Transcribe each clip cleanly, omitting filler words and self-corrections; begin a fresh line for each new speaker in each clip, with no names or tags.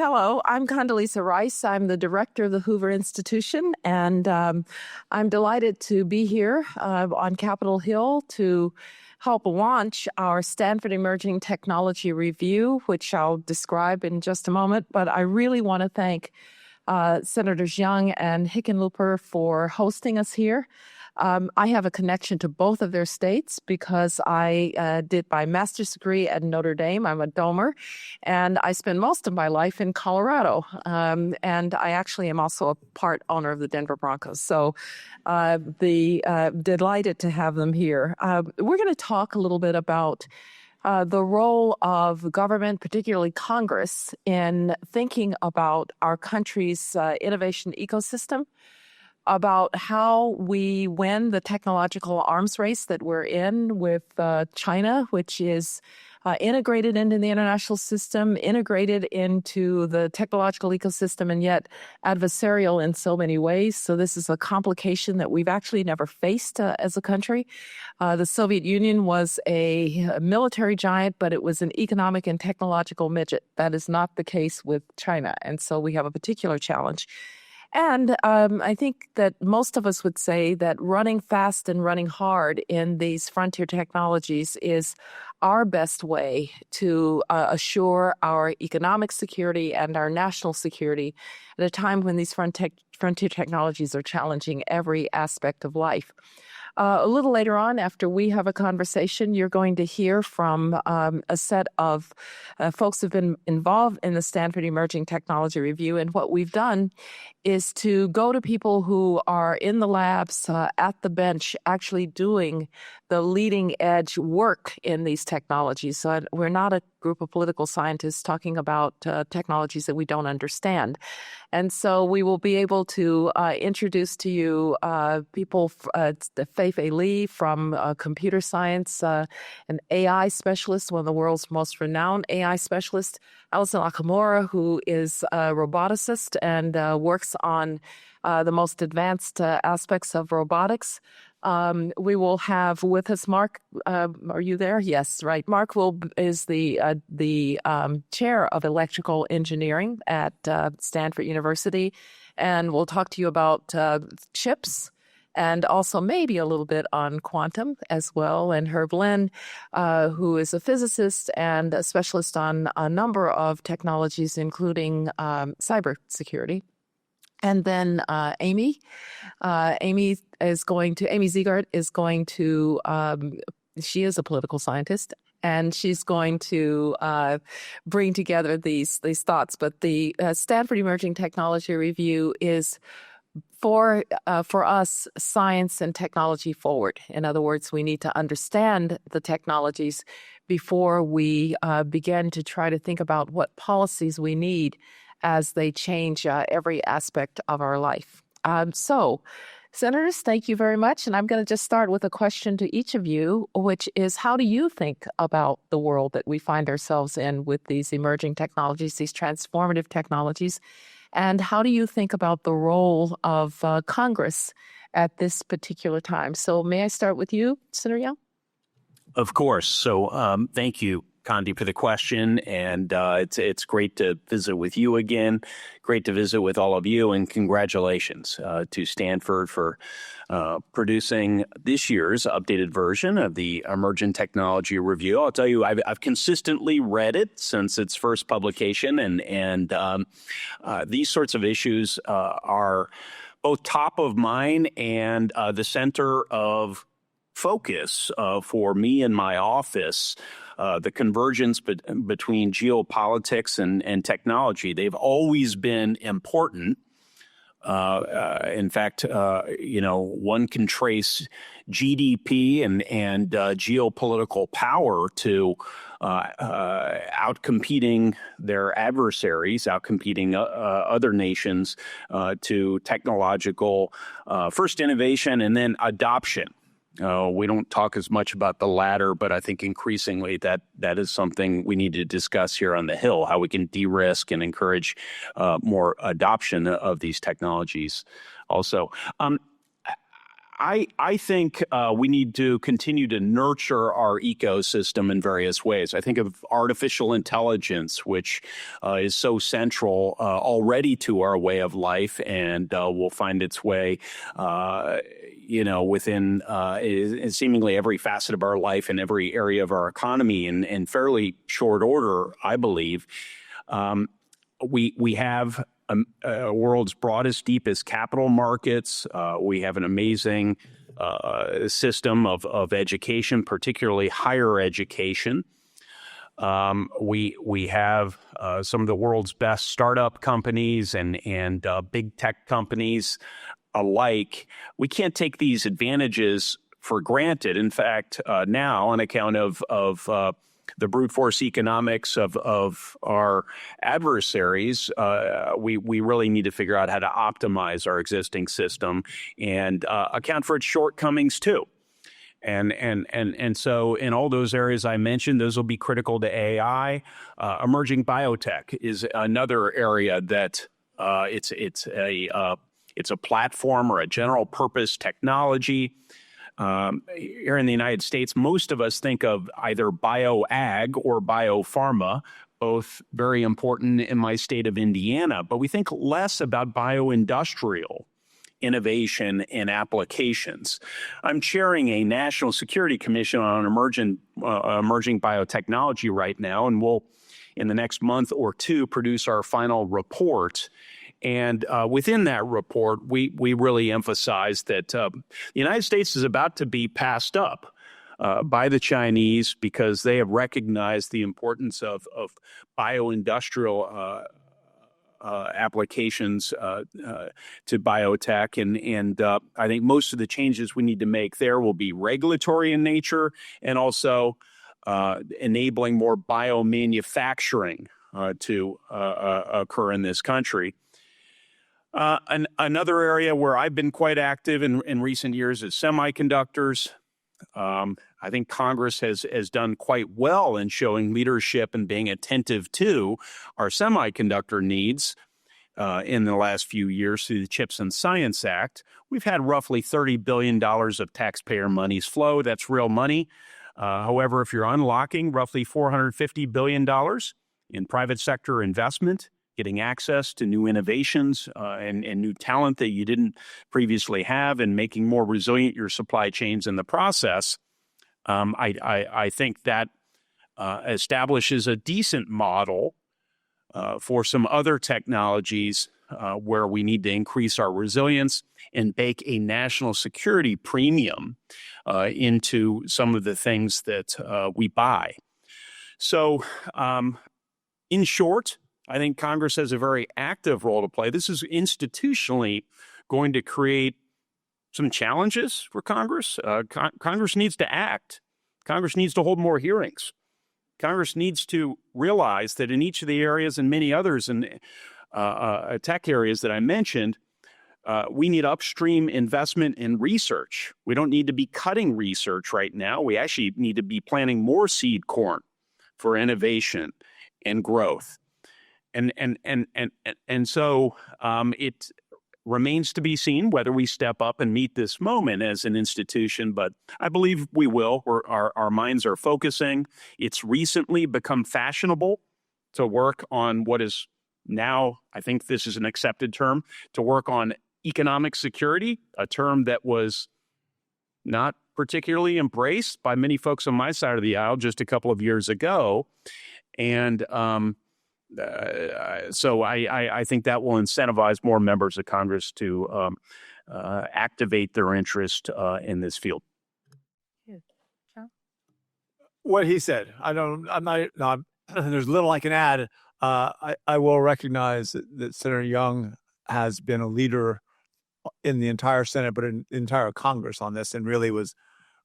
Hello, I'm Condoleezza Rice. I'm the director of the Hoover Institution, and I'm delighted to be here on Capitol Hill to help launch our Stanford Emerging Technology Review, which I'll describe in just a moment. But I really want to thank Senators Young and Hickenlooper for hosting us here. I have a connection to both of their states because I did my master's degree at Notre Dame. I'm a Domer, and I spend most of my life in Colorado. And I actually am also a part owner of the Denver Broncos. So delighted to have them here. We're going to talk a little bit about the role of government, particularly Congress, in thinking about our country's innovation ecosystem, about how we win the technological arms race that we're in with China, which is integrated into the international system, integrated into the technological ecosystem, and yet adversarial in so many ways. So this is a complication that we've actually never faced as a country. The Soviet Union was a military giant, but it was an economic and technological midget. That is not the case with China. And so we have a particular challenge. And I think that most of us would say that running fast and running hard in these frontier technologies is our best way to assure our economic security and our national security at a time when these frontier technologies are challenging every aspect of life. A little later on, after we have a conversation, you're going to hear from a set of folks who've been involved in the Stanford Emerging Technology Review. And what we've done is to go to people who are in the labs, at the bench, actually doing the leading edge work in these technologies. So we're not a group of political scientists talking about technologies that we don't understand. And so we will be able to introduce to you people, Fei-Fei Li from computer science, an AI specialist, one of the world's most renowned AI specialists, Alison Nakamura, who is a roboticist and works on the most advanced aspects of robotics. We will have with us Mark. Are you there? Yes, right. Mark is the chair of electrical engineering at Stanford University, and we'll talk to you about chips and also maybe a little bit on quantum as well. And Herb Lin, who is a physicist and a specialist on a number of technologies, including cybersecurity. And then Amy Ziegart is going to, she is a political scientist, and she's going to bring together these thoughts. But the Stanford Emerging Technology Review is for us, science and technology forward. In other words, we need to understand the technologies before we begin to try to think about what policies we need as they change every aspect of our life. So, Senators, thank you very much. And I'm going to just start with a question to each of you, which is, how do you think about the world that we find ourselves in with these emerging technologies, these transformative technologies? And how do you think about the role of Congress at this particular time? So may I start with you, Senator Young?
Of course. So thank you, Condi, for the question. And it's great to visit with you again. Great to visit with all of you. And congratulations to Stanford for producing this year's updated version of the Emerging Technology Review. I'll tell you, I've consistently read it since its first publication. And these sorts of issues are both top of mind and the center of focus for me and my office. The convergence between geopolitics and technology, they've always been important. In fact, one can trace GDP and geopolitical power to outcompeting their adversaries, outcompeting other nations to technological first innovation and then adoption. We don't talk as much about the latter, but I think increasingly that is something we need to discuss here on the Hill, how we can de-risk and encourage more adoption of these technologies also. I think we need to continue to nurture our ecosystem in various ways. I think of artificial intelligence, which is so central already to our way of life, and will find its way, within seemingly every facet of our life and every area of our economy in fairly short order, I believe. We have world's broadest, deepest capital markets. We have an amazing system of education, particularly higher education. We have some of the world's best startup companies and big tech companies alike. We can't take these advantages for granted. In fact, now on account of the brute force economics of our adversaries, we really need to figure out how to optimize our existing system and account for its shortcomings too. And so in all those areas I mentioned, those will be critical to AI. Emerging biotech is another area that it's a platform or a general purpose technology. Here in the United States, most of us think of either bioag or biopharma, both very important in my state of Indiana, but we think less about bioindustrial innovation and applications. I'm chairing a National Security Commission on emerging biotechnology right now, and we'll, in the next month or two, produce our final report. And within that report, we really emphasize that the United States is about to be passed up by the Chinese because they have recognized the importance of bioindustrial applications to biotech. And I think most of the changes we need to make there will be regulatory in nature and also enabling more biomanufacturing to occur in this country. Another area where I've been quite active in recent years is semiconductors. I think Congress has done quite well in showing leadership and being attentive to our semiconductor needs in the last few years through the CHIPS and Science Act. We've had roughly $30 billion of taxpayer monies flow. That's real money. However, if you're unlocking roughly $450 billion in private sector investment, getting access to new innovations and new talent that you didn't previously have, and making more resilient your supply chains in the process, I think that establishes a decent model for some other technologies where we need to increase our resilience and bake a national security premium into some of the things that we buy. So, in short, I think Congress has a very active role to play. This is institutionally going to create some challenges for Congress. Congress needs to act. Congress needs to hold more hearings. Congress needs to realize that in each of the areas and many others in tech areas that I mentioned, we need upstream investment in research. We don't need to be cutting research right now. We actually need to be planting more seed corn for innovation and growth. And so it remains to be seen whether we step up and meet this moment as an institution, but I believe we will. Our minds are focusing. It's recently become fashionable to work on what is now, I think this is an accepted term, to work on economic security, a term that was not particularly embraced by many folks on my side of the aisle just a couple of years ago. And so I think that will incentivize more members of Congress to activate their interest in this field.
What he said, there's little I can add. I will recognize that Senator Young has been a leader in the entire Senate, but in the entire Congress on this, and really was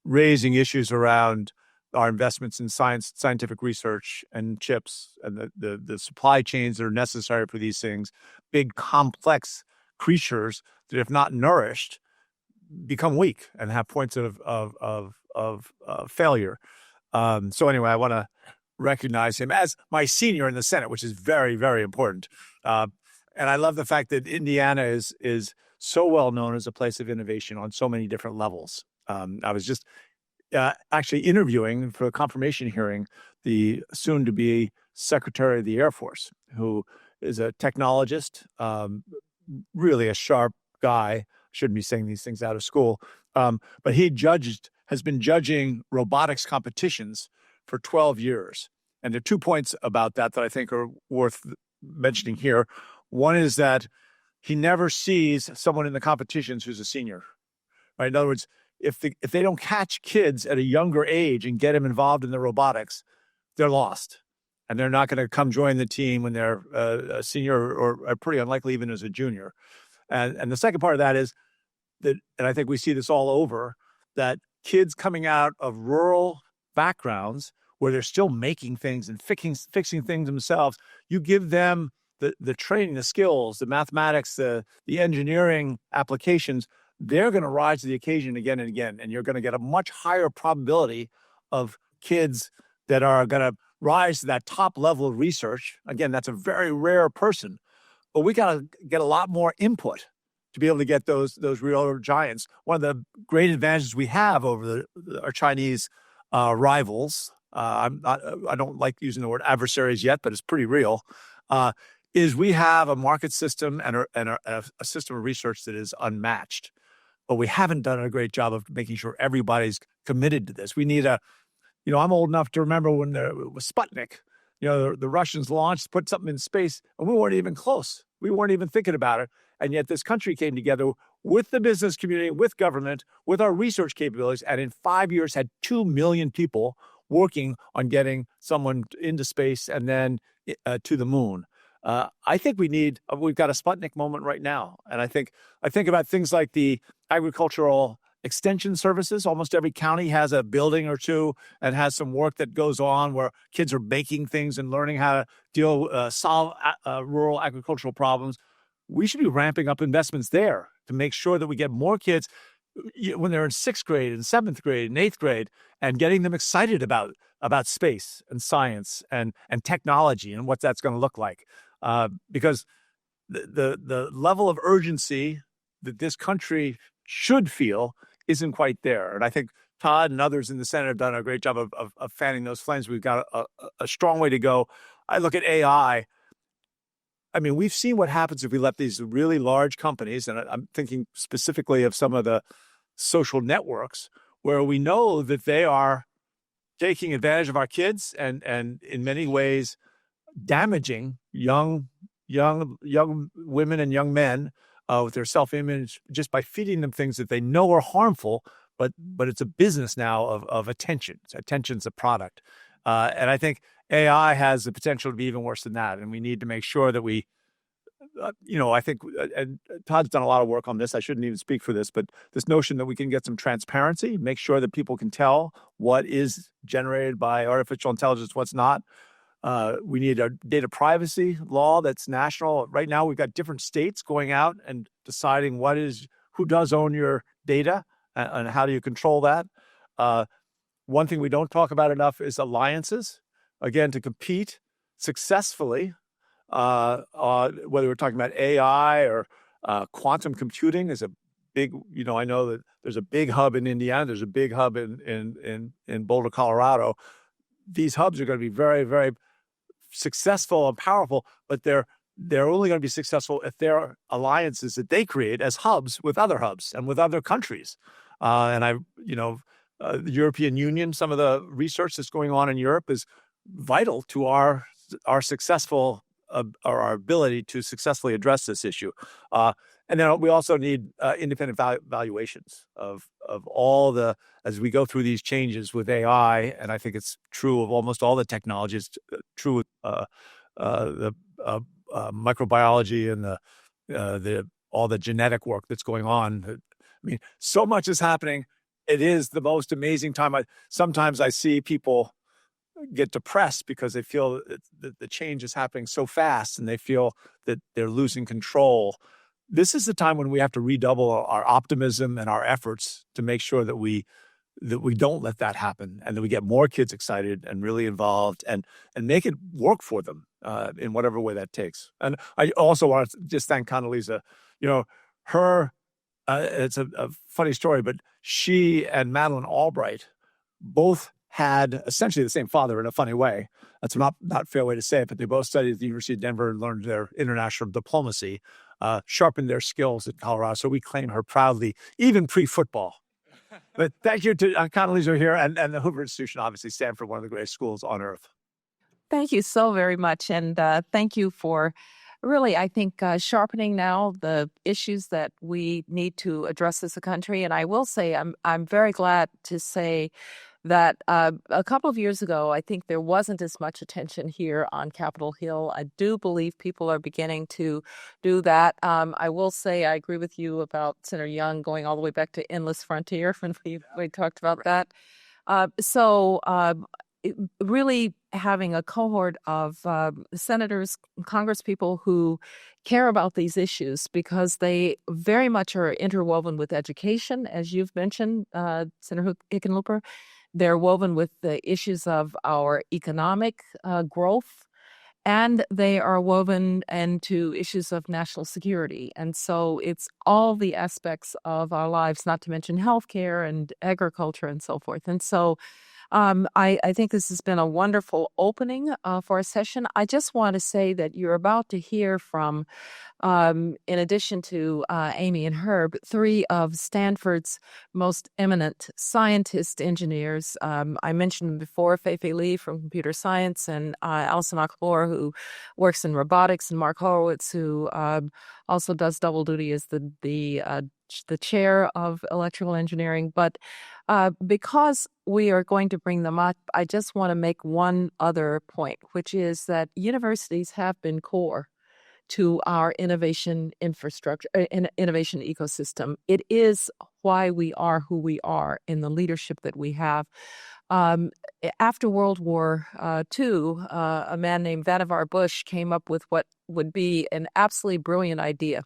raising issues around our investments in scientific research and chips and the supply chains that are necessary for these things, big complex creatures that, if not nourished, become weak and have points of failure. So anyway, I want to recognize him as my senior in the Senate, which is very, very important. And I love the fact that Indiana is so well known as a place of innovation on so many different levels. I was just actually interviewing for a confirmation hearing the soon-to-be Secretary of the Air Force, who is a technologist, really a sharp guy. Shouldn't be saying these things out of school, but has been judging robotics competitions for 12 years. And there are 2 points about that I think are worth mentioning here. One is that he never sees someone in the competitions who's a senior. Right? In other words, if they don't catch kids at a younger age and get them involved in the robotics, they're lost. And they're not going to come join the team when they're a senior or pretty unlikely even as a junior. And the second part of that is that, and I think we see this all over, that kids coming out of rural backgrounds where they're still making things and fixing things themselves, you give them the training, the skills, the mathematics, the engineering applications, they're going to rise to the occasion again and again. And you're going to get a much higher probability of kids that are going to rise to that top level of research. Again, that's a very rare person. But we got to get a lot more input to be able to get those real giants. One of the great advantages we have over our Chinese rivals, I don't like using the word adversaries yet, but it's pretty real, is we have a market system and a system of research that is unmatched. But we haven't done a great job of making sure everybody's committed to this. We need I'm old enough to remember when there was Sputnik. The Russians put something in space, and we weren't even close. We weren't even thinking about it. And yet this country came together with the business community, with government, with our research capabilities, and in 5 years had 2 million people working on getting someone into space and then to the moon. I think we've got a Sputnik moment right now. And I think about things like the agricultural extension services. Almost every county has a building or two and has some work that goes on where kids are making things and learning how to solve rural agricultural problems. We should be ramping up investments there to make sure that we get more kids when they're in 6th grade and 7th grade and 8th grade and getting them excited about space and science and technology and what that's going to look like. Because the level of urgency that this country should feel isn't quite there. And I think Todd and others in the Senate have done a great job of fanning those flames. We've got a strong way to go. I look at AI. I mean, we've seen what happens if we let these really large companies, and I'm thinking specifically of some of the social networks, where we know that they are taking advantage of our kids and in many ways damaging young women and young men with their self-image just by feeding them things that they know are harmful, but it's a business now of attention. Attention's a product. And I think AI has the potential to be even worse than that. And we need to make sure that we, I think, and Todd's done a lot of work on this. I shouldn't even speak for this, but this notion that we can get some transparency, make sure that people can tell what is generated by artificial intelligence, what's not. We need a data privacy law that's national. Right now, we've got different states going out and deciding who does own your data and how do you control that. One thing we don't talk about enough is alliances. Again, to compete successfully, whether we're talking about AI or quantum computing is a big, I know that there's a big hub in Indiana. There's a big hub in Boulder, Colorado. These hubs are going to be very, very successful and powerful, but they're only going to be successful if there are alliances that they create as hubs with other hubs and with other countries. The European Union, some of the research that's going on in Europe is vital to our successful or our ability to successfully address this issue. And then we also need independent valuations of all as we go through these changes with AI, and I think it's true of almost all the technologies, true with the microbiology and all the genetic work that's going on. I mean, so much is happening. It is the most amazing time. Sometimes I see people get depressed because they feel that the change is happening so fast and they feel that they're losing control. This is the time when we have to redouble our optimism and our efforts to make sure that we don't let that happen and that we get more kids excited and really involved and make it work for them in whatever way that takes. And I also want to just thank Condoleezza. Her, it's a funny story, but she and Madeleine Albright both had essentially the same father in a funny way. That's not a fair way to say it, but they both studied at the University of Denver and learned their international diplomacy, sharpened their skills at Colorado. So we claim her proudly, even pre-football. But thank you to Condoleezza here and the Hoover Institution, obviously Stanford, one of the greatest schools on earth.
Thank you so very much. And thank you for really, I think, sharpening now the issues that we need to address as a country. And I will say I'm very glad to say that a couple of years ago, I think there wasn't as much attention here on Capitol Hill. I do believe people are beginning to do that. I will say I agree with you about Senator Young going all the way back to Endless Frontier when we talked about that. Really having a cohort of senators, congresspeople who care about these issues because they very much are interwoven with education, as you've mentioned, Senator Hickenlooper. They're woven with the issues of our economic growth, and they are woven into issues of national security. And so it's all the aspects of our lives, not to mention healthcare and agriculture and so forth. And so I think this has been a wonderful opening for a session. I just want to say that you're about to hear from, in addition to Amy and Herb, three of Stanford's most eminent scientists, engineers. I mentioned them before, Fei-Fei Li from computer science, and Alison Nakamura, who works in robotics, and Mark Horowitz, who also does double duty as the chair of electrical engineering. But because we are going to bring them up, I just want to make one other point, which is that universities have been core to our innovation infrastructure, innovation ecosystem. It is why we are who we are in the leadership that we have. After World War II, a man named Vannevar Bush came up with what would be an absolutely brilliant idea,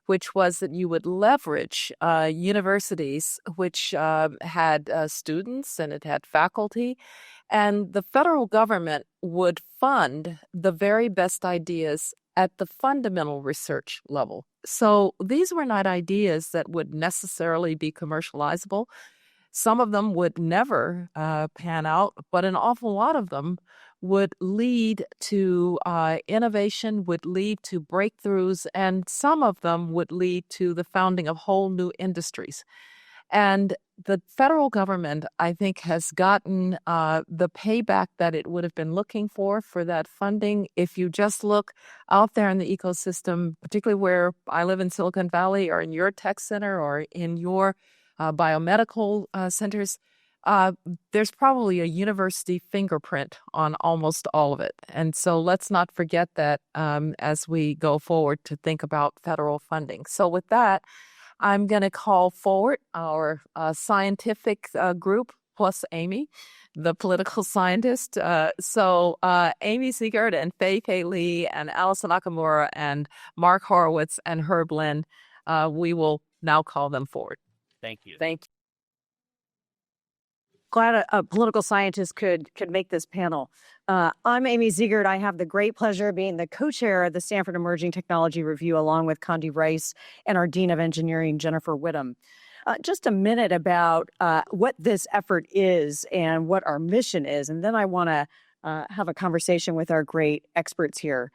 which was that you would leverage universities which had students and it had faculty, and the federal government would fund the very best ideas at the fundamental research level. So these were not ideas that would necessarily be commercializable. Some of them would never pan out, but an awful lot of them would lead to innovation, would lead to breakthroughs, and some of them would lead to the founding of whole new industries. And the federal government, I think, has gotten the payback that it would have been looking for that funding. If you just look out there in the ecosystem, particularly where I live in Silicon Valley or in your tech center or in your biomedical centers, there's probably a university fingerprint on almost all of it. And so let's not forget that as we go forward to think about federal funding. So with that, I'm going to call forward our scientific group plus Amy, the political scientist. So Amy Siegert and Fei-Fei Li and Alison Nakamura and Mark Horowitz and Herb Lind, we will now call them forward.
Thank you.
Thank you.
Glad a political scientist could make this panel. I'm Amy Ziegert. I have the great pleasure of being the co-chair of the Stanford Emerging Technology Review, along with Condi Rice and our Dean of Engineering, Jennifer Whittam. Just a minute about what this effort is and what our mission is, and then I want to have a conversation with our great experts here.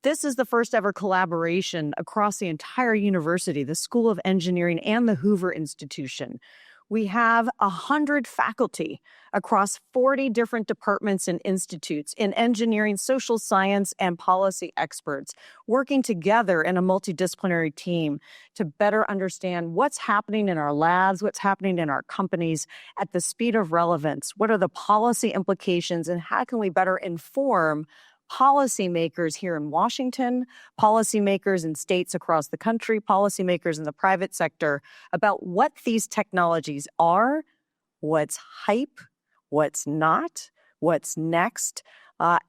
This is the first ever collaboration across the entire university, the School of Engineering and the Hoover Institution. We have 100 faculty across 40 different departments and institutes in engineering, social science, and policy experts working together in a multidisciplinary team to better understand what's happening in our labs, what's happening in our companies at the speed of relevance. What are the policy implications, and how can we better inform policymakers here in Washington, policymakers in states across the country, policymakers in the private sector about what these technologies are, what's hype, what's not, what's next,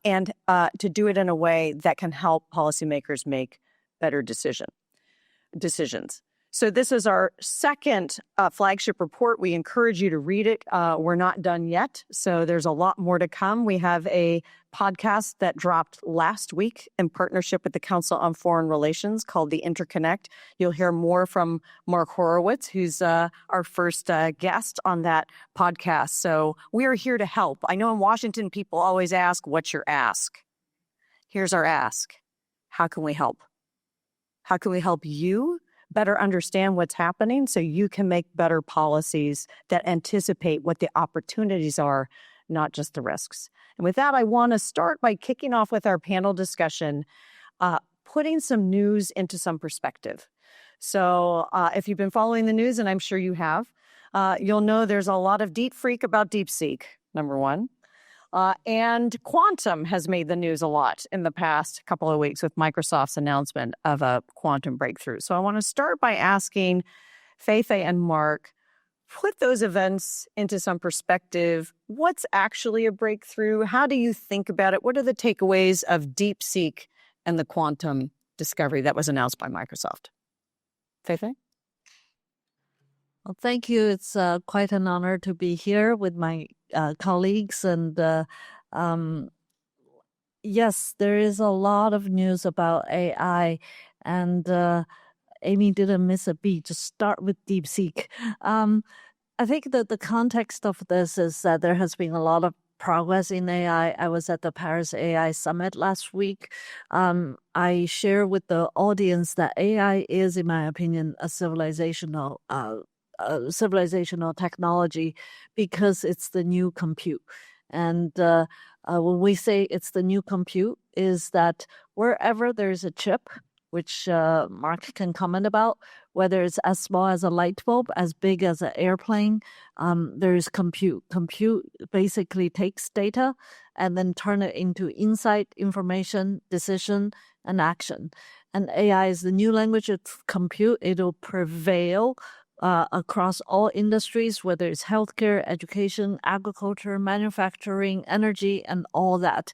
and to do it in a way that can help policymakers make better decisions. So this is our second flagship report. We encourage you to read it. We're not done yet, so there's a lot more to come. We have a podcast that dropped last week in partnership with the Council on Foreign Relations called The Interconnect. You'll hear more from Mark Horowitz, who's our first guest on that podcast. So we are here to help. I know in Washington, people always ask, what's your ask? Here's our ask. How can we help? How can we help you better understand what's happening so you can make better policies that anticipate what the opportunities are, not just the risks? And with that, I want to start by kicking off with our panel discussion, putting some news into some perspective. So if you've been following the news, and I'm sure you have, you'll know there's a lot of deep freak about DeepSeek, number one. And quantum has made the news a lot in the past couple of weeks with Microsoft's announcement of a quantum breakthrough. So I want to start by asking Feifei and Mark, put those events into some perspective. What's actually a breakthrough? How do you think about it? What are the takeaways of DeepSeek and the quantum discovery that was announced by Microsoft? Feifei?
Well, thank you. It's quite an honor to be here with my colleagues. And yes, there is a lot of news about AI. And Amy didn't miss a beat. Just start with DeepSeek. I think that the context of this is that there has been a lot of progress in AI. I was at the Paris AI Summit last week. I share with the audience that AI is, in my opinion, a civilizational technology because it's the new compute. And when we say it's the new compute, is that wherever there's a chip, which Mark can comment about, whether it's as small as a light bulb, as big as an airplane, there's compute. Compute basically takes data and then turn it into insight, information, decision, and action. And AI is the new language of compute. It'll prevail across all industries, whether it's healthcare, education, agriculture, manufacturing, energy, and all that.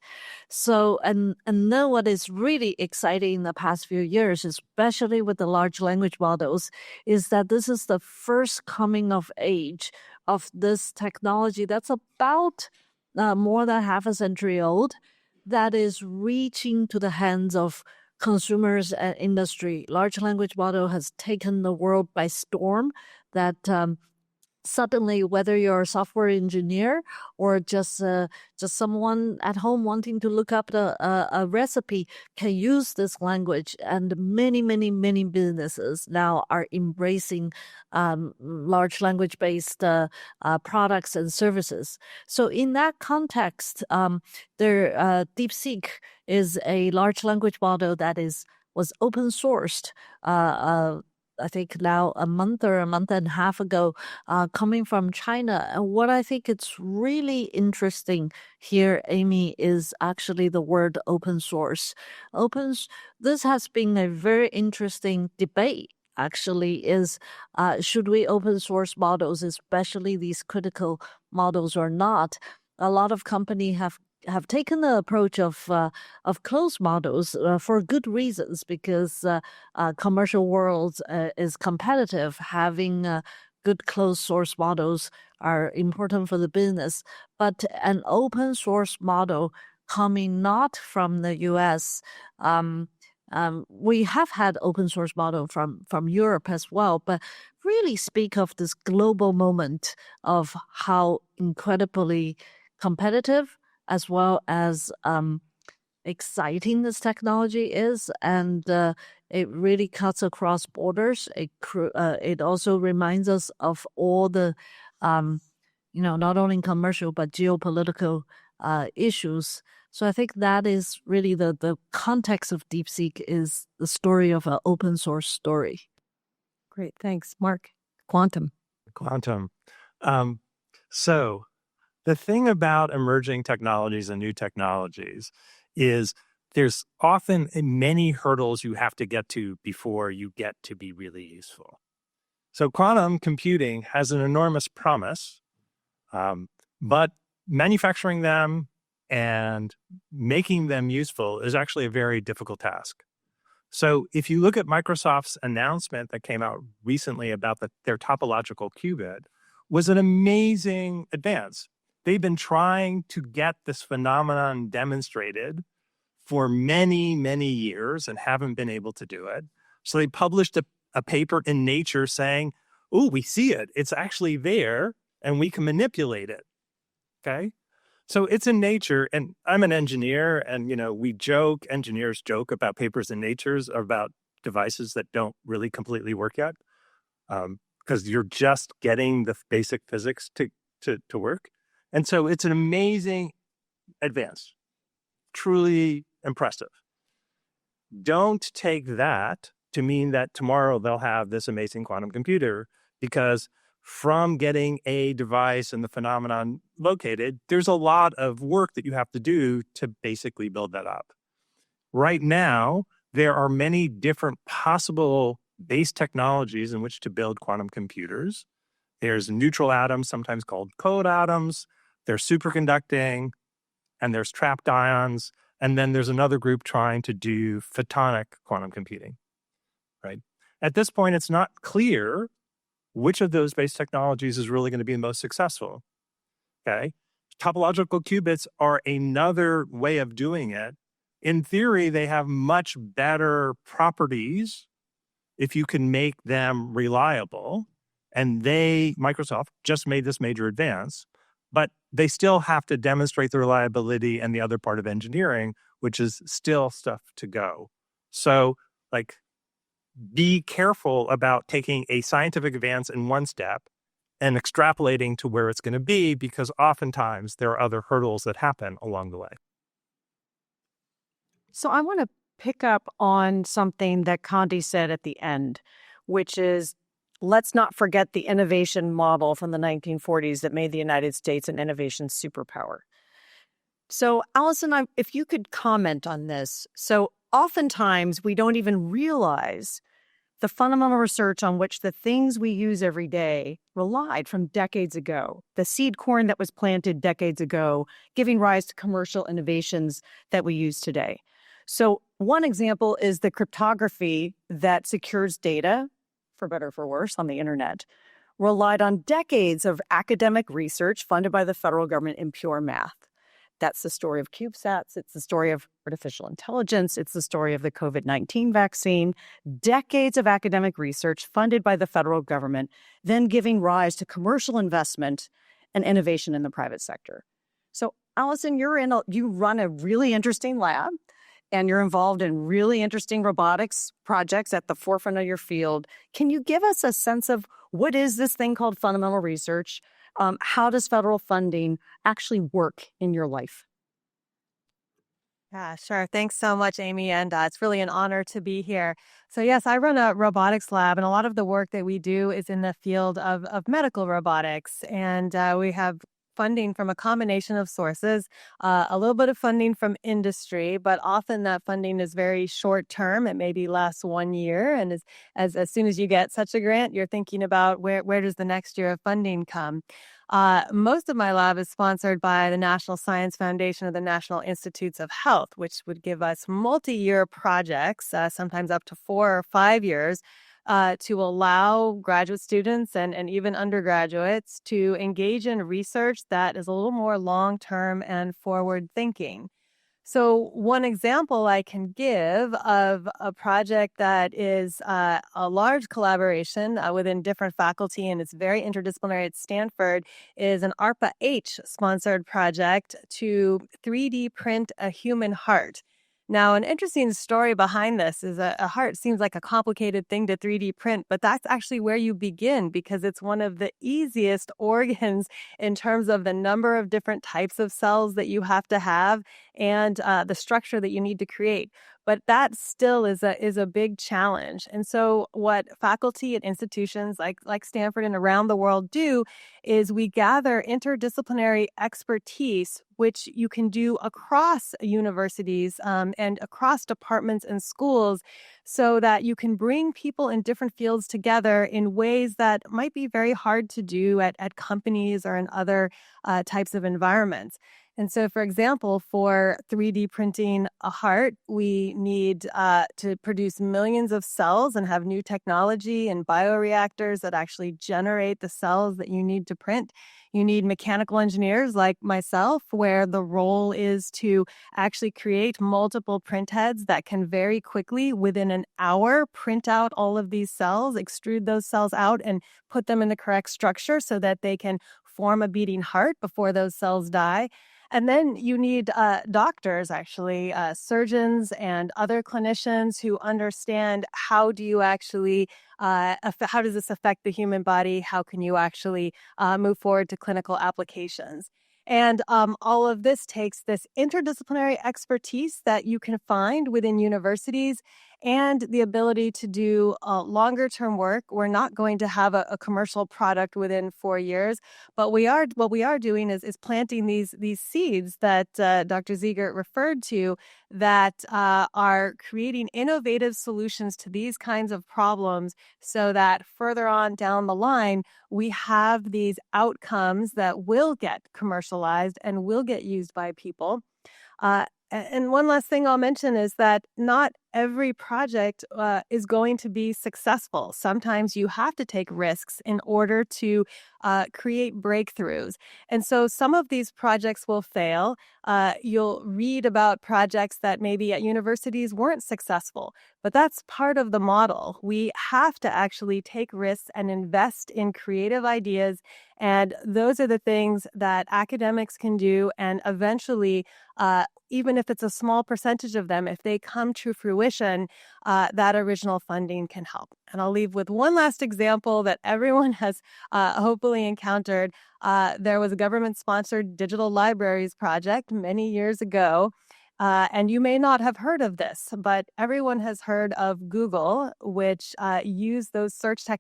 So, and then what is really exciting in the past few years, especially with the large language models, is that this is the first coming of age of this technology that's about more than half a century old, that is reaching to the hands of consumers and industry. Large language model has taken the world by storm. That suddenly, whether you're a software engineer or just someone at home wanting to look up a recipe, can use this language. And many businesses now are embracing large language based products and services. So in that context, DeepSeek is a large language model that was open sourced. I think now a month or a month and a half ago, coming from China. And what I think it's really interesting here, Amy, is actually the word open source. This has been a very interesting debate. Actually, is should we open source models, especially these critical models, or not? A lot of companies have taken the approach of closed models for good reasons, because commercial world is competitive. Having good closed source models are important for the business. But an open source model coming not from the U.S., we have had open source model from Europe as well, but really speak of this global moment of how incredibly competitive as well as exciting this technology is, and it really cuts across borders. It also reminds us of all the, not only commercial but geopolitical issues. So I think that is really the context of DeepSeek, is the story of an open source story.
Great, thanks, Mark. Quantum.
So the thing about emerging technologies and new technologies is there's often many hurdles you have to get to before you get to be really useful. So quantum computing has an enormous promise, but manufacturing them and making them useful is actually a very difficult task. So if you look at Microsoft's announcement that came out recently about their topological qubit, was an amazing advance. They've been trying to get this phenomenon demonstrated for many, many years and haven't been able to do it. So they published a paper in Nature saying, oh, we see it. It's actually there and we can manipulate it. Okay. So it's in Nature, and I'm an engineer, and engineers joke about papers in Nature about devices that don't really completely work yet, because you're just getting the basic physics to work. And so it's an amazing advance, truly impressive. Don't take that to mean that tomorrow they'll have this amazing quantum computer, because from getting a device and the phenomenon located, there's a lot of work that you have to do to basically build that up. Right now, there are many different possible base technologies in which to build quantum computers. There's neutral atoms, sometimes called cold atoms. There's superconducting, and there's trapped ions. And then there's another group trying to do photonic quantum computing, right? At this point, it's not clear which of those base technologies is really going to be the most successful, okay? Topological qubits are another way of doing it. In theory, they have much better properties if you can make them reliable. And Microsoft just made this major advance, but they still have to demonstrate the reliability and the other part of engineering, which is still stuff to go. So, be careful about taking a scientific advance in one step and extrapolating to where it's going to be, because oftentimes there are other hurdles that happen along the way.
So I want to pick up on something that Condi said at the end, which is, let's not forget the innovation model from the 1940s that made the United States an innovation superpower. So Allison, if you could comment on this. So oftentimes we don't even realize the fundamental research on which the things we use every day relied from decades ago. The seed corn that was planted decades ago, giving rise to commercial innovations that we use today. So one example is the cryptography that secures data, for better or for worse, on the internet, relied on decades of academic research funded by the federal government in pure math. That's the story of CubeSats. It's the story of artificial intelligence. It's the story of the COVID-19 vaccine. Decades of academic research funded by the federal government, then giving rise to commercial investment and innovation in the private sector. So, Allison, you run a really interesting lab, and you're involved in really interesting robotics projects at the forefront of your field. Can you give us a sense of what is this thing called fundamental research? How does federal funding actually work in your life?
Yeah, sure. Thanks so much, Amy. And it's really an honor to be here. So yes, I run a robotics lab, and a lot of the work that we do is in the field of medical robotics. And we have funding from a combination of sources, a little bit of funding from industry, but often that funding is very short term. It maybe lasts 1 year. And as soon as you get such a grant, you're thinking about where does the next year of funding come? Most of my lab is sponsored by the National Science Foundation of the National Institutes of Health, which would give us multi-year projects, sometimes up to 4 or 5 years, to allow graduate students and even undergraduates to engage in research that is a little more long-term and forward-thinking. So one example I can give of a project that is a large collaboration within different faculty, and it's very interdisciplinary at Stanford, is an ARPA-H sponsored project to 3D print a human heart. Now, an interesting story behind this is a heart seems like a complicated thing to 3D print, but that's actually where you begin, because it's one of the easiest organs in terms of the number of different types of cells that you have to have and the structure that you need to create. But that still is a big challenge. And so what faculty at institutions like Stanford and around the world do is we gather interdisciplinary expertise, which you can do across universities and across departments and schools, so that you can bring people in different fields together in ways that might be very hard to do at companies or in other types of environments. And so, for example, for 3D printing a heart, we need to produce millions of cells and have new technology and bioreactors that actually generate the cells that you need to print. You need mechanical engineers like myself, where the role is to actually create multiple print heads that can very quickly, within an hour, print out all of these cells, extrude those cells out, and put them in the correct structure so that they can form a beating heart before those cells die. And then you need doctors, actually, surgeons and other clinicians who understand how do you actually, how does this affect the human body? How can you actually move forward to clinical applications? And all of this takes this interdisciplinary expertise that you can find within universities and the ability to do longer term work. We're not going to have a commercial product within 4 years, but what we are doing is planting these seeds that Dr. Ziegert referred to that are creating innovative solutions to these kinds of problems so that further on down the line, we have these outcomes that will get commercialized and will get used by people. And one last thing I'll mention is that not every project is going to be successful. Sometimes you have to take risks in order to create breakthroughs. And so some of these projects will fail. You'll read about projects that maybe at universities weren't successful, but that's part of the model. We have to actually take risks and invest in creative ideas. And those are the things that academics can do. And eventually, even if it's a small percentage of them, if they come to fruition, that original funding can help. And I'll leave with one last example that everyone has hopefully encountered. There was a government-sponsored digital libraries project many years ago. And you may not have heard of this, but everyone has heard of Google, which used those search and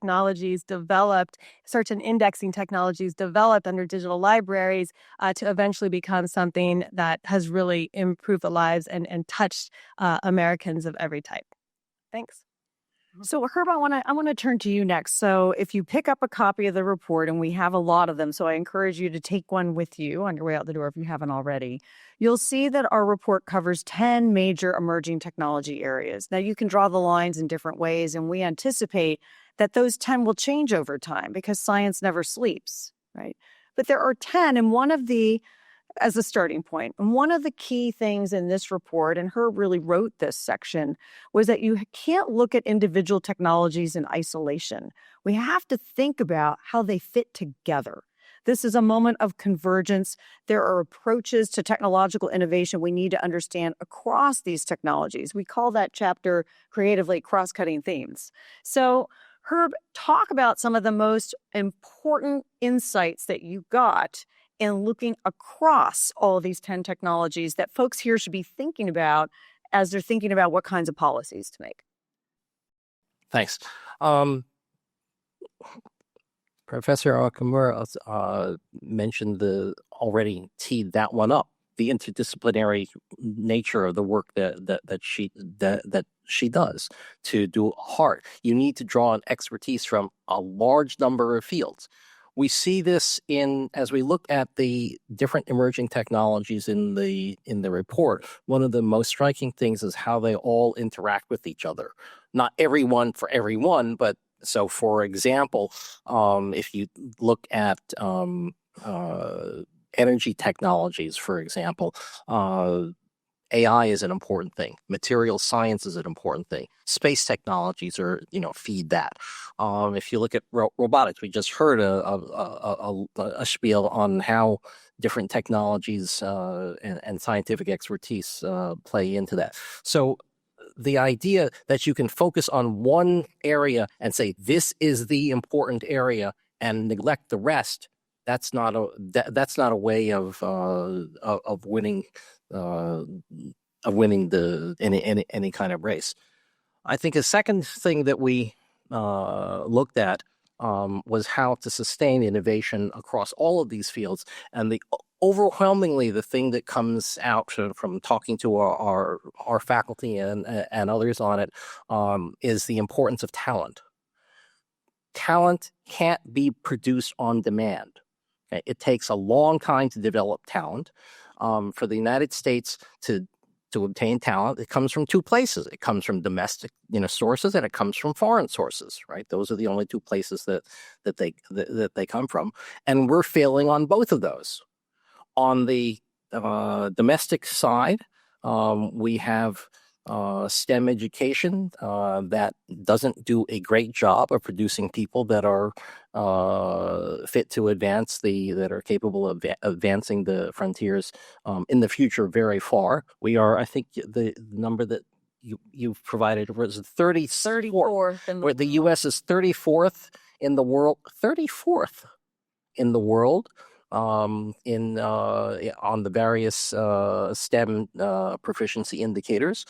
indexing technologies developed under digital libraries to eventually become something that has really improved the lives and touched Americans of every type. Thanks.
So, Herb, I want to turn to you next. So, if you pick up a copy of the report, and we have a lot of them, so I encourage you to take one with you on your way out the door if you haven't already, you'll see that our report covers 10 major emerging technology areas. Now, you can draw the lines in different ways, and we anticipate that those 10 will change over time because science never sleeps, right? But there are 10, and as a starting point. And one of the key things in this report, and Herb really wrote this section, was that you can't look at individual technologies in isolation. We have to think about how they fit together. This is a moment of convergence. There are approaches to technological innovation we need to understand across these technologies. We call that chapter creatively cross-cutting themes. So, Herb, talk about some of the most important insights that you got in looking across all of these 10 technologies that folks here should be thinking about as they're thinking about what kinds of policies to make.
Thanks. Professor Akamura already teed that one up. The interdisciplinary nature of the work that she does to do heart. You need to draw on expertise from a large number of fields. We see this as we look at the different emerging technologies in the report. One of the most striking things is how they all interact with each other. Not everyone for everyone, but so for example, if you look at energy technologies, for example, AI is an important thing. Material science is an important thing. Space technologies feed that. If you look at robotics, we just heard a spiel on how different technologies and scientific expertise play into that. So the idea that you can focus on one area and say, this is the important area and neglect the rest, that's not a way of winning any kind of race. I think a second thing that we looked at was how to sustain innovation across all of these fields, and overwhelmingly the thing that comes out from talking to our faculty and others on it is the importance of talent. Talent can't be produced on demand. Okay? It takes a long time to develop talent. For the United States to obtain talent, it comes from two places. It comes from domestic, sources, and it comes from foreign sources, right? Those are the only two places that they come from, and we're failing on both of those. On the domestic side, we have STEM education that doesn't do a great job of producing people that are fit to that are capable of advancing the frontiers in the future very far. We are, I think, the number that you've provided was 34th, where the U.S. is 34th in the world. 34th in the world. On the various STEM proficiency indicators.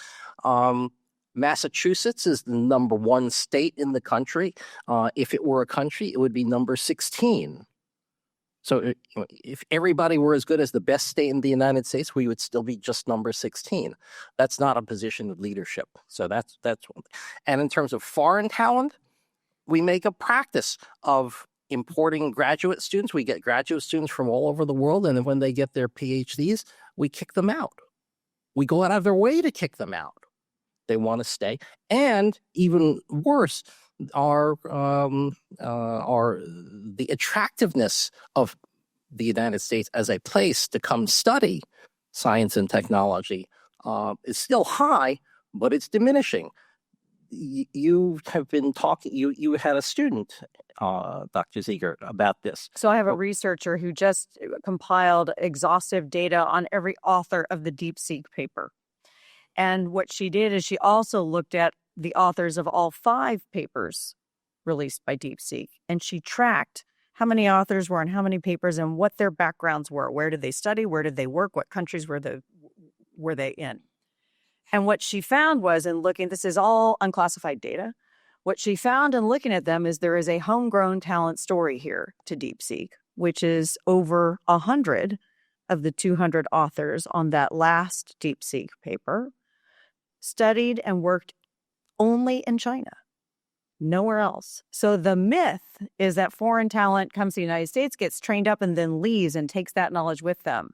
Massachusetts is the number one state in the country. If it were a country, it would be number 16. So if everybody were as good as the best state in the United States, we would still be just number 16. That's not a position of leadership. So that's one thing. And in terms of foreign talent, we make a practice of importing graduate students. We get graduate students from all over the world, and then when they get their PhDs, we kick them out. We go out of their way to kick them out. They want to stay, and even worse, are the attractiveness of the United States as a place to come study science and technology is still high, but it's diminishing. You have been talking, you had a student, Dr. Ziegert, about this.
So I have a researcher who just compiled exhaustive data on every author of the DeepSeek paper. And what she did is she also looked at the authors of all 5 papers released by DeepSeek. And she tracked how many authors were on how many papers and what their backgrounds were. Where did they study? Where did they work? What countries were they in? And what she found was, in looking, this is all unclassified data, what she found in looking at them is there is a homegrown talent story here to DeepSeek, which is over 100 of the 200 authors on that last DeepSeek paper studied and worked only in China, nowhere else. So the myth is that foreign talent comes to the United States, gets trained up, and then leaves and takes that knowledge with them.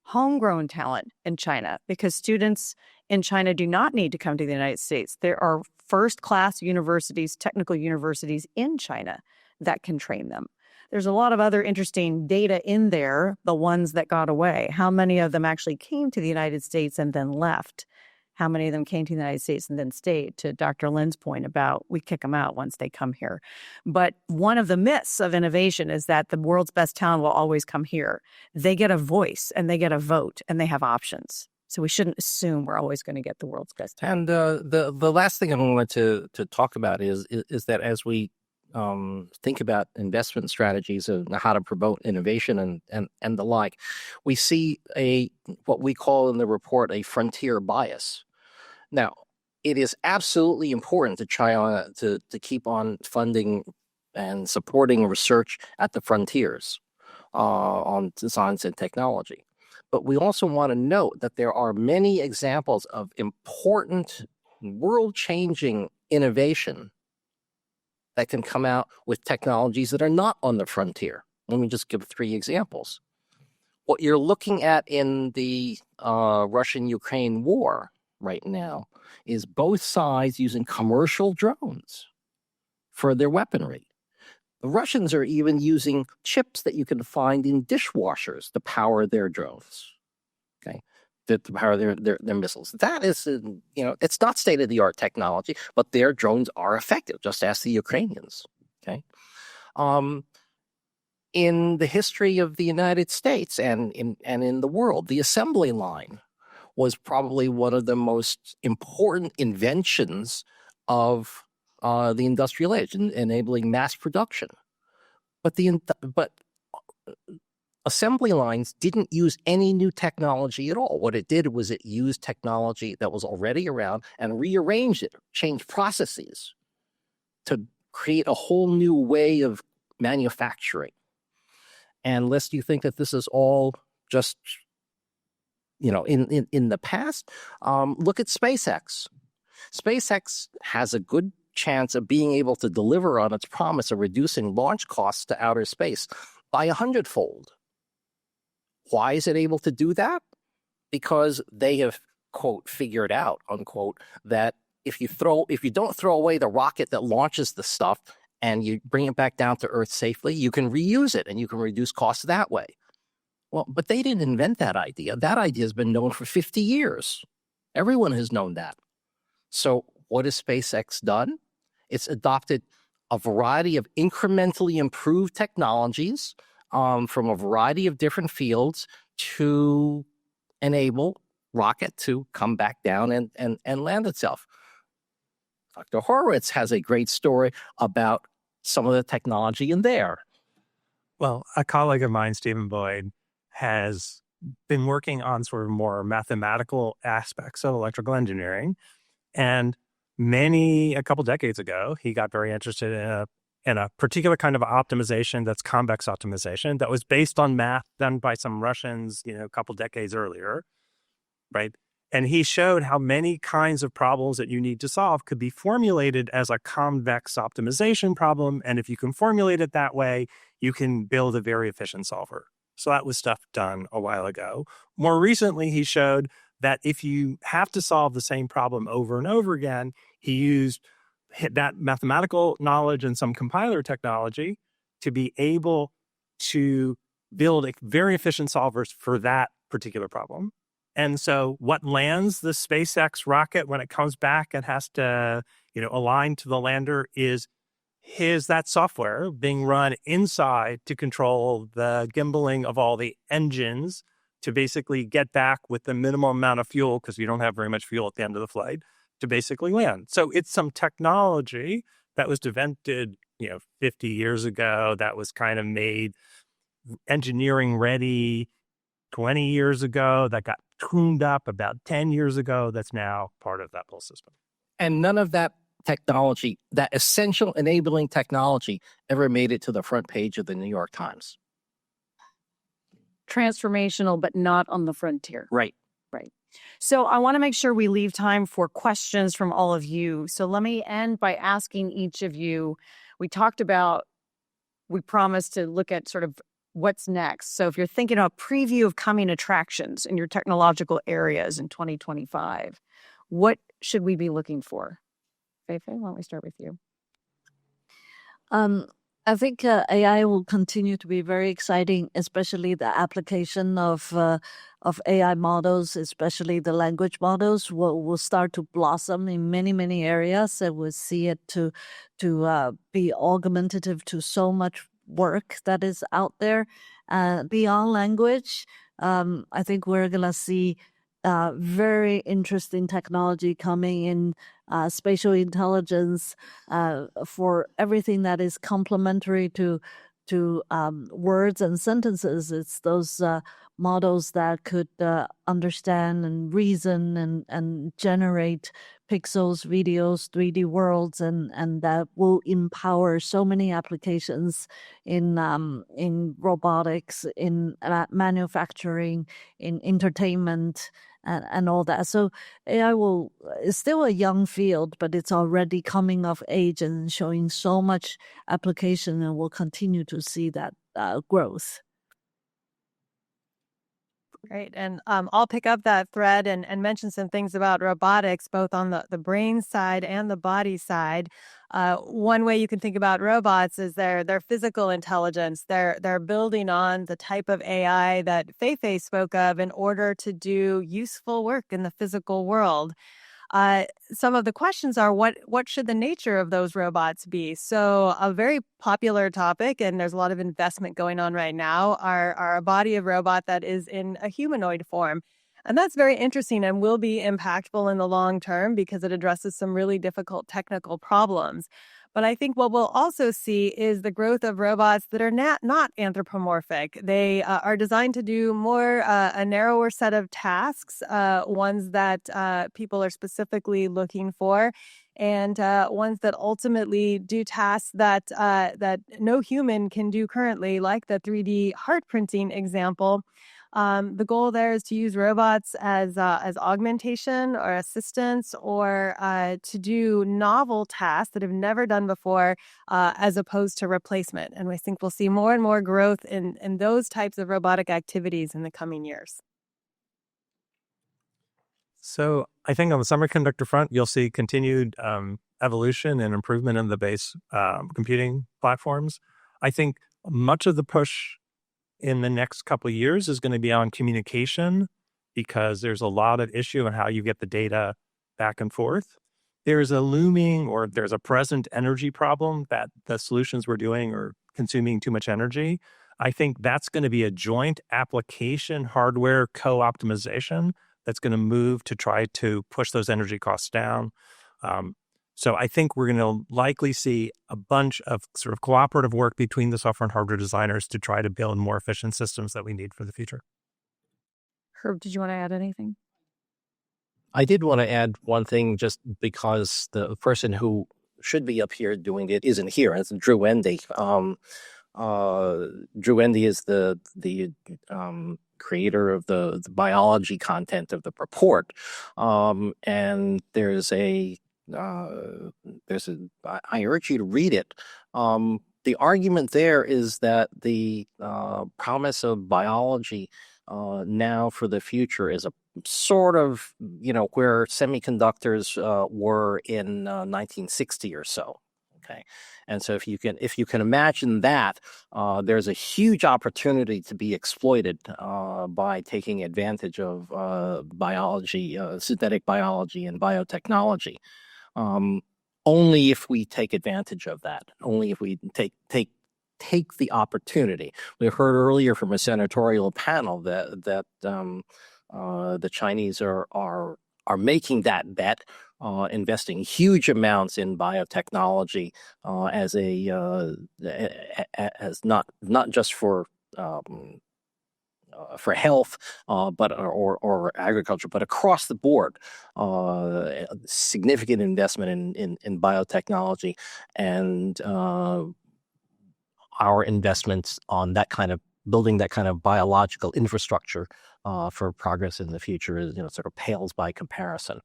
Homegrown talent in China, because students in China do not need to come to the United States. There are first-class universities, technical universities in China that can train them. There's a lot of other interesting data in there, the ones that got away. How many of them actually came to the United States and then left? How many of them came to the United States and then stayed? To Dr. Lin's point about we kick them out once they come here. But one of the myths of innovation is that the world's best talent will always come here. They get a voice and they get a vote and they have options. So we shouldn't assume we're always going to get the world's best talent.
And the last thing I wanted to talk about is that as we think about investment strategies and how to promote innovation and the like, we see what we call in the report a frontier bias. Now, it is absolutely important to try to keep on funding and supporting research at the frontiers on science and technology. But we also want to note that there are many examples of important world-changing innovation that can come out with technologies that are not on the frontier. Let me just give 3 examples. What you're looking at in the Russian-Ukraine war right now is both sides using commercial drones for their weaponry. The Russians are even using chips that you can find in dishwashers to power their drones, okay, to power their missiles. That is, it's not state-of-the-art technology, but their drones are effective, just ask the Ukrainians, okay? In the history of the United States and in the world, the assembly line was probably one of the most important inventions of the industrial age, enabling mass production. But assembly lines didn't use any new technology at all. What it did was it used technology that was already around and rearranged it, changed processes to create a whole new way of manufacturing. And lest you think that this is all just, in the past, look at SpaceX. SpaceX has a good chance of being able to deliver on its promise of reducing launch costs to outer space by 100-fold. Why is it able to do that? Because they have, quote, figured out, unquote, that if you don't throw away the rocket that launches the stuff and you bring it back down to Earth safely, you can reuse it and you can reduce costs that way. Well, but they didn't invent that idea. That idea has been known for 50 years. Everyone has known that. So what has SpaceX done? It's adopted a variety of incrementally improved technologies from a variety of different fields to enable rocket to come back down and land itself. Dr. Horowitz has a great story about some of the technology in there.
Well, a colleague of mine, Stephen Boyd, has been working on sort of more mathematical aspects of electrical engineering. And a couple decades ago, he got very interested in a particular kind of optimization that's convex optimization that was based on math done by some Russians, a couple decades earlier, right? And he showed how many kinds of problems that you need to solve could be formulated as a convex optimization problem. And if you can formulate it that way, you can build a very efficient solver. So that was stuff done a while ago. More recently, he showed that if you have to solve the same problem over and over again, he used that mathematical knowledge and some compiler technology to be able to build very efficient solvers for that particular problem. And so what lands the SpaceX rocket when it comes back and has to, align to the lander is that software being run inside to control the gimbaling of all the engines to basically get back with the minimum amount of fuel, because you don't have very much fuel at the end of the flight, to basically land. So it's some technology that was invented, 50 years ago, that was kind of made engineering ready 20 years ago, that got tuned up about 10 years ago, that's now part of that whole system.
And none of that technology, that essential enabling technology, ever made it to the front page of the New York Times.
Transformational, but not on the frontier.
Right.
So I want to make sure we leave time for questions from all of you. So let me end by asking each of you, we promised to look at sort of what's next. So if you're thinking of a preview of coming attractions in your technological areas in 2025, what should we be looking for? Feifei, why don't we start with you?
I think AI will continue to be very exciting, especially the application of AI models, especially the language models, will start to blossom in many, many areas, and we'll see it to be augmentative to so much work that is out there. Beyond language, I think we're going to see very interesting technology coming in spatial intelligence for everything that is complementary to words and sentences. It's those models that could understand and reason and generate pixels, videos, 3D worlds, and that will empower so many applications in robotics, in manufacturing, in entertainment, and all that. So AI is still a young field, but it's already coming of age and showing so much application, and we'll continue to see that growth.
Great. And I'll pick up that thread and mention some things about robotics, both on the brain side and the body side. One way you can think about robots is their physical intelligence. They're building on the type of AI that Feifei spoke of in order to do useful work in the physical world. Some of the questions are, what should the nature of those robots be? So a very popular topic, and there's a lot of investment going on right now, are a body of robot that is in a humanoid form. And that's very interesting and will be impactful in the long term because it addresses some really difficult technical problems. But I think what we'll also see is the growth of robots that are not anthropomorphic. They are designed to do more a narrower set of tasks, ones that people are specifically looking for, and ones that ultimately do tasks that no human can do currently, like the 3D heart printing example. The goal there is to use robots as augmentation or assistance, or to do novel tasks that have never done before, as opposed to replacement. And I think we'll see more and more growth in those types of robotic activities in the coming years.
So I think on the semiconductor front, you'll see continued evolution and improvement in the base computing platforms. I think much of the push in the next couple of years is going to be on communication, because there's a lot of issue on how you get the data back and forth. There's a present energy problem that the solutions we're doing are consuming too much energy. I think that's going to be a joint application hardware co-optimization that's going to move to try to push those energy costs down. So I think we're going to likely see a bunch of sort of cooperative work between the software and hardware designers to try to build more efficient systems that we need for the future.
Herb, did you want to add anything?
I did want to add one thing, just because the person who should be up here doing it isn't here. It's Drew Endy. Drew Endy is the creator of the biology content of the report, and I urge you to read it. The argument there is that the promise of biology now for the future is a sort of, where semiconductors were in 1960 or so. Okay. And so if you can imagine that, there's a huge opportunity to be exploited by taking advantage of biology, synthetic biology and biotechnology. Only if we take advantage of that, only if we take the opportunity. We heard earlier from a senatorial panel that the Chinese are making that bet, investing huge amounts in biotechnology as not just for health, or agriculture, but across the board, significant investment in biotechnology, and our investments on that kind of building that kind of biological infrastructure for progress in the future is, sort of pales by comparison.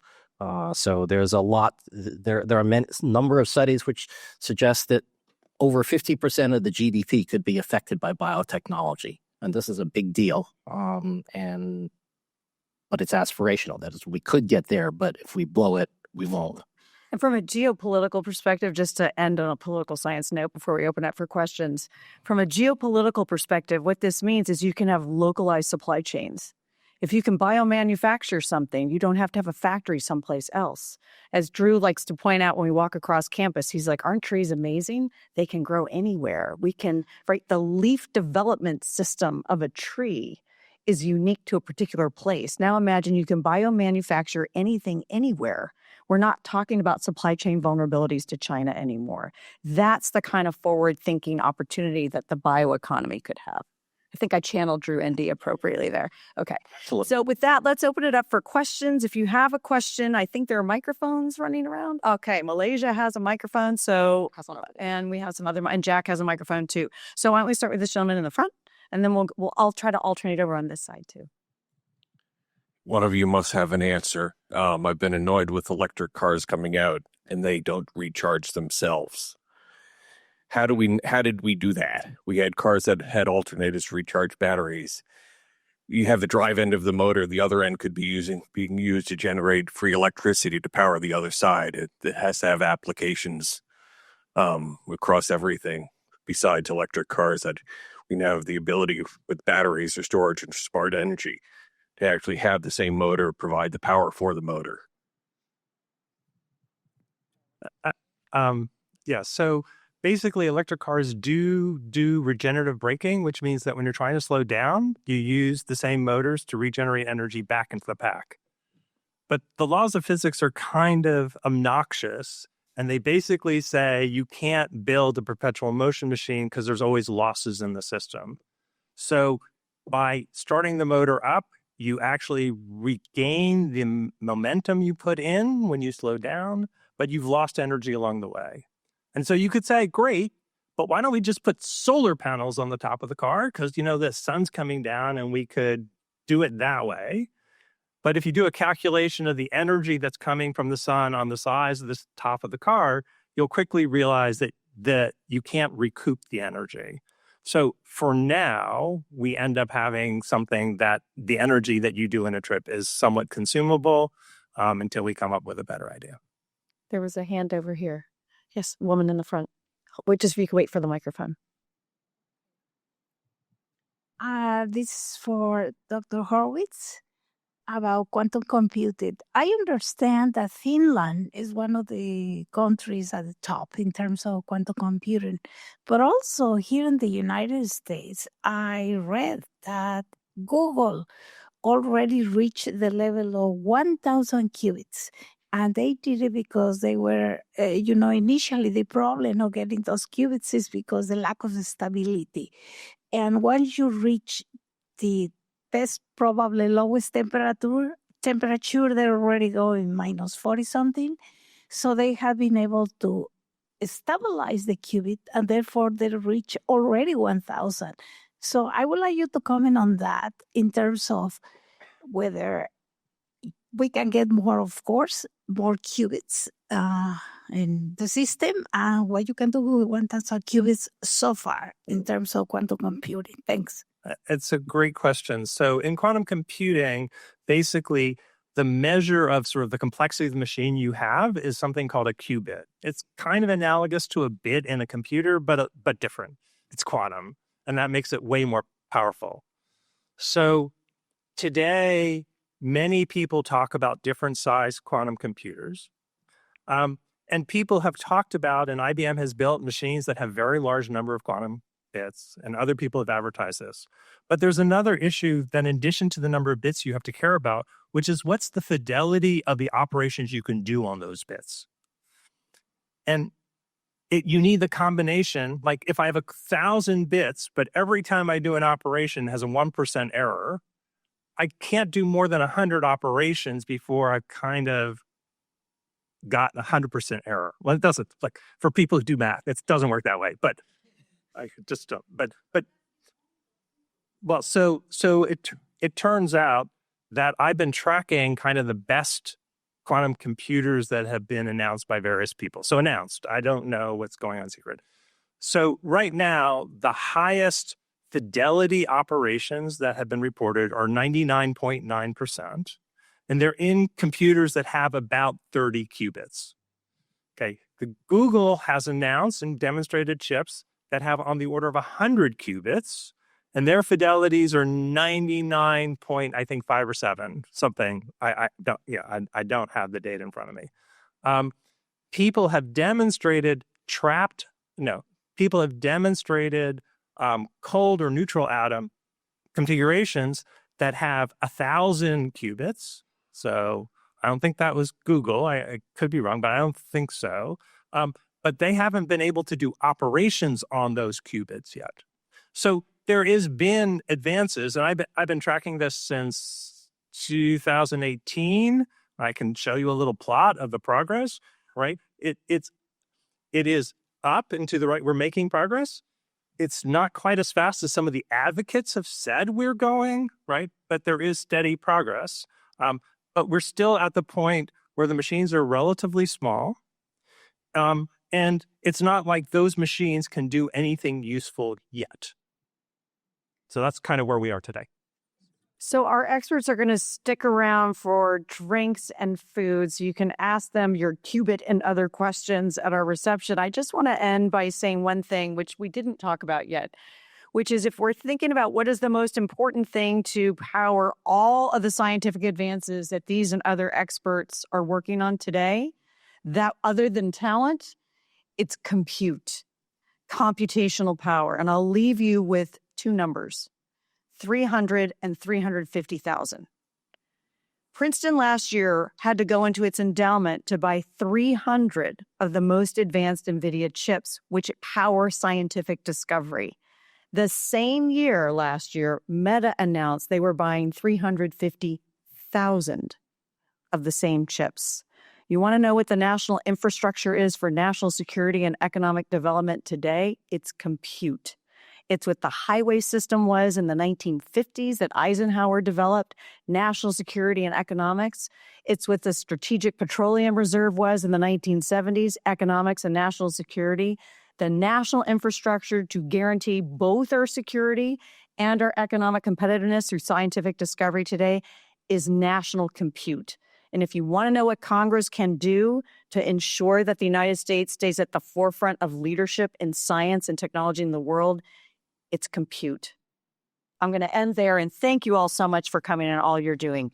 So there's a lot. There are a number of studies which suggest that over 50% of the GDP could be affected by biotechnology, and this is a big deal. But it's aspirational. That is, we could get there, but if we blow it, we won't.
And from a geopolitical perspective, just to end on a political science note before we open up for questions, from a geopolitical perspective, what this means is you can have localized supply chains. If you can biomanufacture something, you don't have to have a factory someplace else. As Drew likes to point out when we walk across campus, he's like, aren't trees amazing? They can grow anywhere. The leaf development system of a tree is unique to a particular place. Now imagine you can biomanufacture anything anywhere. We're not talking about supply chain vulnerabilities to China anymore. That's the kind of forward-thinking opportunity that the bioeconomy could have. I think I channeled Drew Endy appropriately there. Okay.
Absolutely.
So with that, let's open it up for questions. If you have a question, I think there are microphones running around. Okay. Malaysia has a microphone. And we have some other, and Jack has a microphone too. So why don't we start with this gentleman in the front, and then I'll try to alternate over on this side too.
One of you must have an answer. I've been annoyed with electric cars coming out and they don't recharge themselves. How did we do that? We had cars that had alternators to recharge batteries. You have the drive end of the motor. The other end could be being used to generate free electricity to power the other side. It has to have applications across everything besides electric cars, that we now have the ability with batteries or storage and smart energy to actually have the same motor provide the power for the motor.
So basically, electric cars do regenerative braking, which means that when you're trying to slow down, you use the same motors to regenerate energy back into the pack. But the laws of physics are kind of obnoxious, and they basically say you can't build a perpetual motion machine because there's always losses in the system. So by starting the motor up, you actually regain the momentum you put in when you slow down, but you've lost energy along the way. And so you could say, great, but why don't we just put solar panels on the top of the car? Because, the sun's coming down and we could do it that way. But if you do a calculation of the energy that's coming from the sun on the size of the top of the car, you'll quickly realize that you can't recoup the energy. So for now, we end up having something that the energy that you do in a trip is somewhat consumable until we come up with a better idea.
There was a hand over here. Yes, woman in the front. Wait, just if you could wait for the microphone.
This is for Dr. Horowitz about quantum computing. I understand that Finland is one of the countries at the top in terms of quantum computing, but also here in the United States, I read that Google already reached the level of 1,000 qubits. And they did it because they were, initially the problem of getting those qubits is because the lack of stability. And once you reach the best, probably lowest temperature, they're already going minus 40 something. So they have been able to stabilize the qubit and therefore they reach already 1,000. So I would like you to comment on that in terms of whether we can get more, of course, more qubits in the system, and what you can do with 1,000 qubits so far in terms of quantum computing. Thanks.
It's a great question. So in quantum computing, basically, the measure of sort of the complexity of the machine you have is something called a qubit. It's kind of analogous to a bit in a computer, but different. It's quantum, and that makes it way more powerful. So today, many people talk about different size quantum computers. And people have talked about, and IBM has built machines that have very large number of quantum bits, and other people have advertised this. But there's another issue that in addition to the number of bits you have to care about, which is what's the fidelity of the operations you can do on those bits. And you need the combination, like if I have 1,000 bits, but every time I do an operation has a 1% error, I can't do more than 100 operations before I've kind of got 100% error. Well, it doesn't, like for people who do math, it doesn't work that way, but I just don't, well, so it turns out that I've been tracking kind of the best quantum computers that have been announced by various people. So announced, I don't know what's going on secret. So right now, the highest fidelity operations that have been reported are 99.9%, and they're in computers that have about 30 qubits. Okay, Google has announced and demonstrated chips that have on the order of 100 qubits, and their fidelities are 99.5 or 7, something. I don't have the data in front of me. People have demonstrated cold or neutral atom configurations that have 1,000 qubits. So I don't think that was Google. I could be wrong, but I don't think so. But they haven't been able to do operations on those qubits yet. So there has been advances, and I've been tracking this since 2018. I can show you a little plot of the progress, right? It is up and to the right. We're making progress. It's not quite as fast as some of the advocates have said we're going, right? But there is steady progress. But we're still at the point where the machines are relatively small. And it's not like those machines can do anything useful yet. So that's kind of where we are today.
So our experts are going to stick around for drinks and food, so you can ask them your qubit and other questions at our reception. I just want to end by saying one thing, which we didn't talk about yet, which is if we're thinking about what is the most important thing to power all of the scientific advances that these and other experts are working on today, that other than talent, it's computational power. And I'll leave you with two numbers. 300 and 350,000. Princeton last year had to go into its endowment to buy 300 of the most advanced NVIDIA chips, which power scientific discovery. The same year last year, Meta announced they were buying 350,000 of the same chips. You want to know what the national infrastructure is for national security and economic development today? It's compute. It's what the highway system was in the 1950s that Eisenhower developed, national security and economics. It's what the Strategic Petroleum Reserve was in the 1970s, economics and national security. The national infrastructure to guarantee both our security and our economic competitiveness through scientific discovery today is national compute. And if you want to know what Congress can do to ensure that the United States stays at the forefront of leadership in science and technology in the world, it's compute. I'm going to end there and thank you all so much for coming and all you're doing.